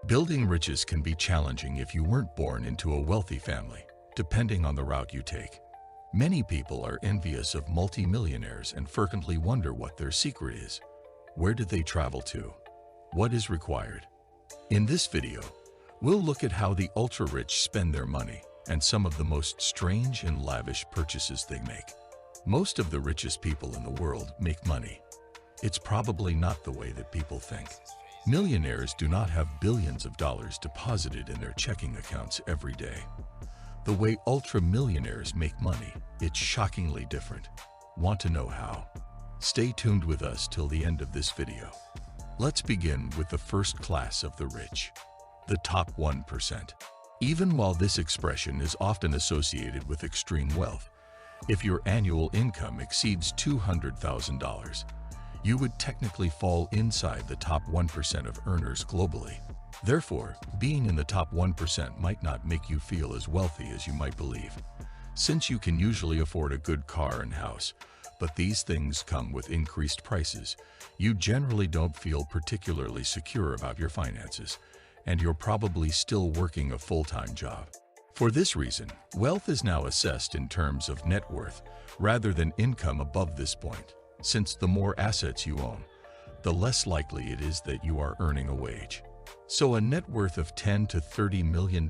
Building riches can be challenging if you weren't born into a wealthy family, depending on the route you take. Many people are envious of multi-millionaires and fervently wonder what their secret is. Where did they travel to? What is required? In this video, we'll look at how the ultra-rich spend their money and some of the most strange and lavish purchases they make. Most of the richest people in the world make money. It's probably not the way that people think. Millionaires do not have billions of dollars deposited in their checking accounts every day. The way ultra-millionaires make money, it's shockingly different. Want to know how? Stay tuned with us till the end of this video. Let's begin with the first class of the rich, the top 1%. Even while this expression is often associated with extreme wealth, if your annual income exceeds $200,000, you would technically fall inside the top 1% of earners globally. Therefore, being in the top 1% might not make you feel as wealthy as you might believe, since you can usually afford a good car and house, but these things come with increased prices. You generally don't feel particularly secure about your finances, and you're probably still working a full-time job. For this reason, wealth is now assessed in terms of net worth rather than income above this point, since the more assets you own, the less likely it is that you are earning a wage. So a net worth of $10 to $30 million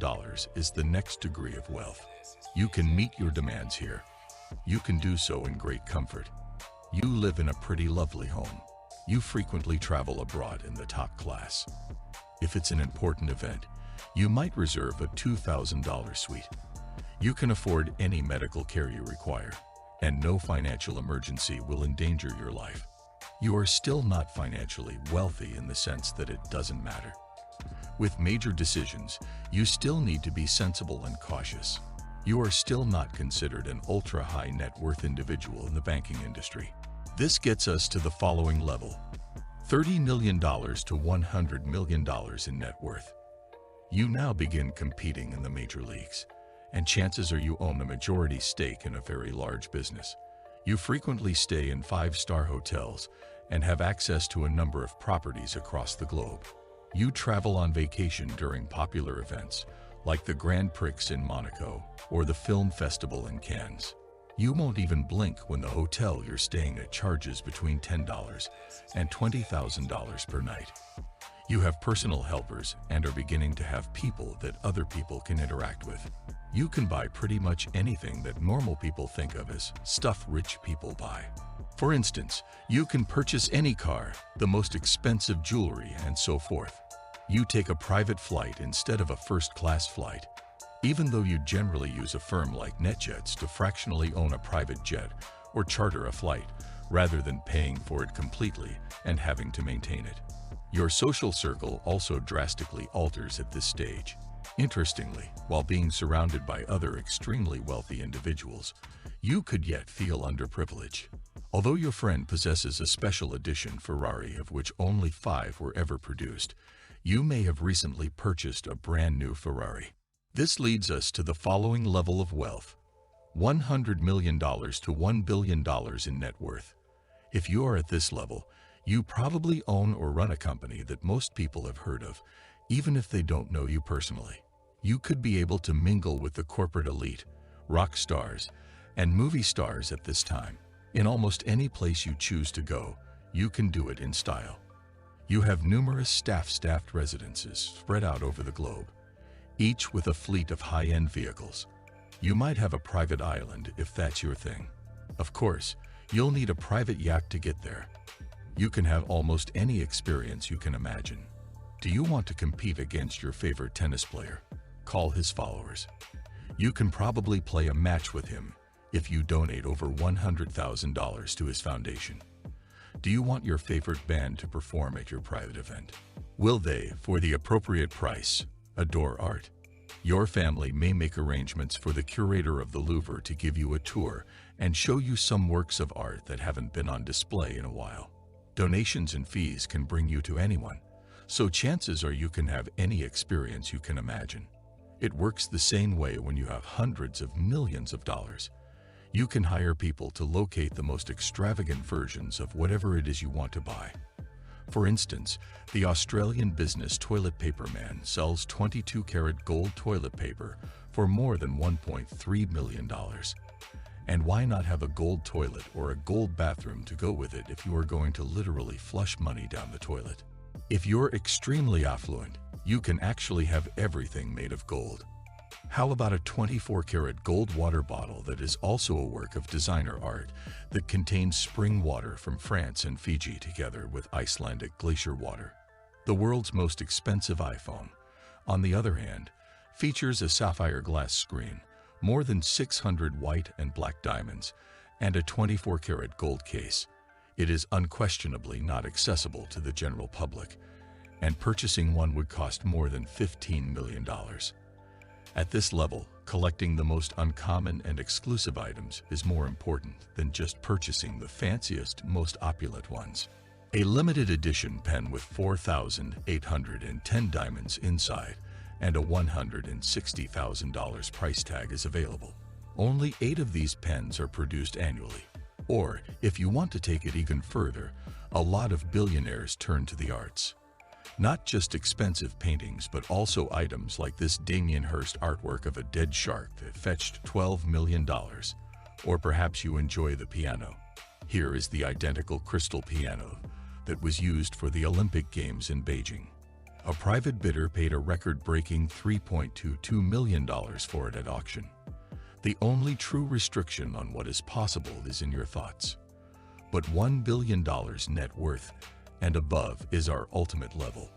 is the next degree of wealth. You can meet your demands here. You can do so in great comfort. You live in a pretty lovely home. You frequently travel abroad in the top class. If it's an important event, you might reserve a $2,000 suite. You can afford any medical care you require, and no financial emergency will endanger your life. You are still not financially wealthy in the sense that it doesn't matter. With major decisions, you still need to be sensible and cautious. You are still not considered an ultra-high net worth individual in the banking industry. This gets us to the following level: $30 million to $100 million in net worth. You now begin competing in the major leagues, and chances are you own a majority stake in a very large business. You frequently stay in 5-star hotels and have access to a number of properties across the globe. You travel on vacation during popular events like the Grand Prix in Monaco or the film festival in Cannes. You won't even blink when the hotel you're staying at charges between $10 and $20,000 per night. You have personal helpers and are beginning to have people that other people can interact with. You can buy pretty much anything that normal people think of as stuff rich people buy. For instance, you can purchase any car, the most expensive jewelry, and so forth. You take a private flight instead of a first-class flight, even though you generally use a firm like NetJets to fractionally own a private jet or charter a flight, rather than paying for it completely and having to maintain it. Your social circle also drastically alters at this stage. Interestingly, while being surrounded by other extremely wealthy individuals, you could yet feel underprivileged. Although your friend possesses a special edition Ferrari of which only 5 were ever produced, you may have recently purchased a brand new Ferrari. This leads us to the following level of wealth: $100 million to $1 billion in net worth. If you are at this level, you probably own or run a company that most people have heard of, even if they don't know you personally. You could be able to mingle with the corporate elite, rock stars, and movie stars at this time. In almost any place you choose to go, you can do it in style. You have numerous staffed residences spread out over the globe, each with a fleet of high-end vehicles. You might have a private island if that's your thing. Of course, you'll need a private yacht to get there. You can have almost any experience you can imagine. Do you want to compete against your favorite tennis player? Call his followers. You can probably play a match with him if you donate over $100,000 to his foundation. Do you want your favorite band to perform at your private event? Will they, for the appropriate price, adore art? Your family may make arrangements for the curator of the Louvre to give you a tour and show you some works of art that haven't been on display in a while. Donations and fees can bring you to anyone, so chances are you can have any experience you can imagine. It works the same way when you have hundreds of millions of dollars. You can hire people to locate the most extravagant versions of whatever it is you want to buy. For instance, the Australian business Toilet Paper Man sells 22-karat gold toilet paper for more than $1.3 million. And why not have a gold toilet or a gold bathroom to go with it if you are going to literally flush money down the toilet? If you're extremely affluent, you can actually have everything made of gold. How about a 24-karat gold water bottle that is also a work of designer art that contains spring water from France and Fiji together with Icelandic glacier water? The world's most expensive iPhone, on the other hand, features a sapphire glass screen, more than 600 white and black diamonds, and a 24-karat gold case. It is unquestionably not accessible to the general public, and purchasing one would cost more than $15 million. At this level, collecting the most uncommon and exclusive items is more important than just purchasing the fanciest, most opulent ones. A limited edition pen with 4,810 diamonds inside and a $160,000 price tag is available. Only 8 of these pens are produced annually. Or, if you want to take it even further, a lot of billionaires turn to the arts. Not just expensive paintings, but also items like this Damien Hirst artwork of a dead shark that fetched $12 million. Or perhaps you enjoy the piano. Here is the identical crystal piano that was used for the Olympic Games in Beijing. A private bidder paid a record-breaking $3.22 million for it at auction. The only true restriction on what is possible is in your thoughts. But $1 billion net worth and above is our ultimate level.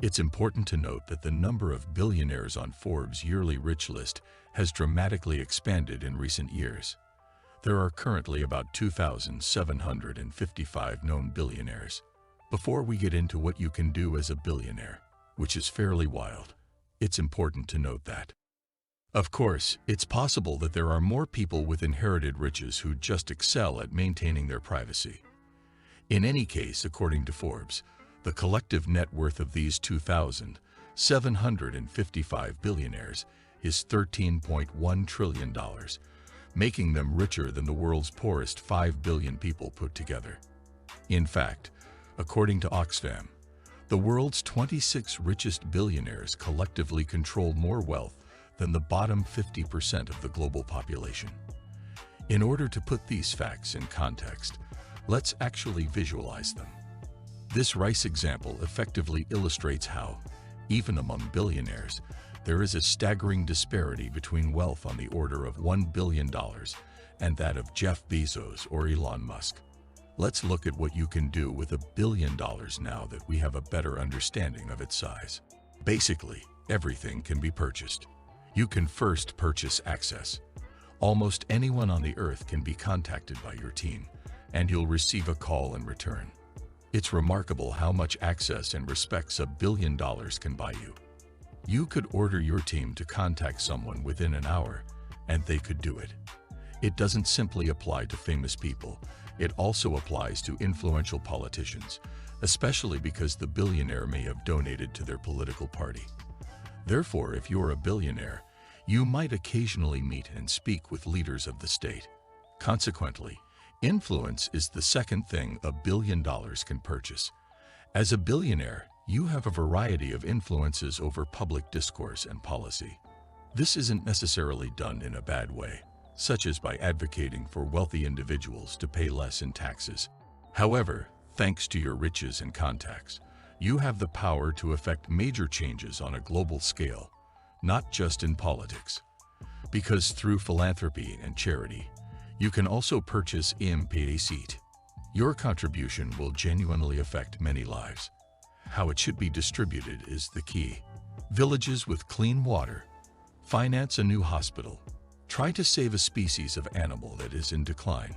It's important to note that the number of billionaires on Forbes' yearly rich list has dramatically expanded in recent years. There are currently about 2,755 known billionaires. Before we get into what you can do as a billionaire, which is fairly wild, it's important to note that, of course, it's possible that there are more people with inherited riches who just excel at maintaining their privacy. In any case, according to Forbes, the collective net worth of these 2,755 billionaires is $13.1 trillion, making them richer than the world's poorest 5 billion people put together. In fact, according to Oxfam, the world's 26 richest billionaires collectively control more wealth than the bottom 50% of the global population. In order to put these facts in context, let's actually visualize them. This rice example effectively illustrates how, even among billionaires, there is a staggering disparity between wealth on the order of $1 billion and that of Jeff Bezos or Elon Musk. Let's look at what you can do with $1 billion now that we have a better understanding of its size. Basically, everything can be purchased. You can first purchase access. Almost anyone on the earth can be contacted by your team, and you'll receive a call in return. It's remarkable how much access and respects $1 billion can buy you. You could order your team to contact someone within an hour, and they could do it. It doesn't simply apply to famous people. It also applies to influential politicians, especially because the billionaire may have donated to their political party. Therefore, if you're a billionaire, you might occasionally meet and speak with leaders of the state. Consequently, influence is the second thing $1 billion can purchase. As a billionaire, you have a variety of influences over public discourse and policy. This isn't necessarily done in a bad way, such as by advocating for wealthy individuals to pay less in taxes. However, thanks to your riches and contacts, you have the power to effect major changes on a global scale, not just in politics. Because through philanthropy and charity, you can also purchase a seat. Your contribution will genuinely affect many lives. How it should be distributed is the key. Villages with clean water. Finance a new hospital. Try to save a species of animal that is in decline.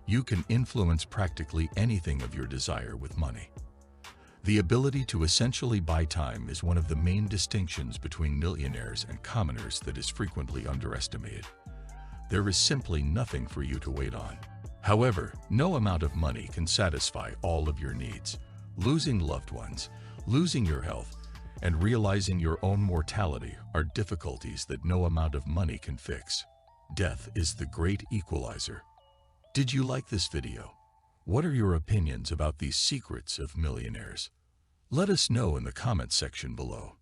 You can influence practically anything of your desire with money. The ability to essentially buy time is one of the main distinctions between millionaires and commoners that is frequently underestimated. There is simply nothing for you to wait on. However, no amount of money can satisfy all of your needs. Losing loved ones, losing your health, and realizing your own mortality are difficulties that no amount of money can fix. Death is the great equalizer. Did you like this video? What are your opinions about these secrets of millionaires? Let us know in the comments section below.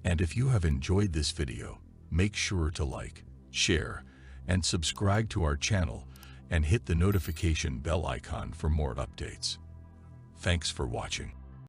And if you have enjoyed this video, make sure to like, share, and subscribe to our channel and hit the notification bell icon for more updates. Thanks for watching.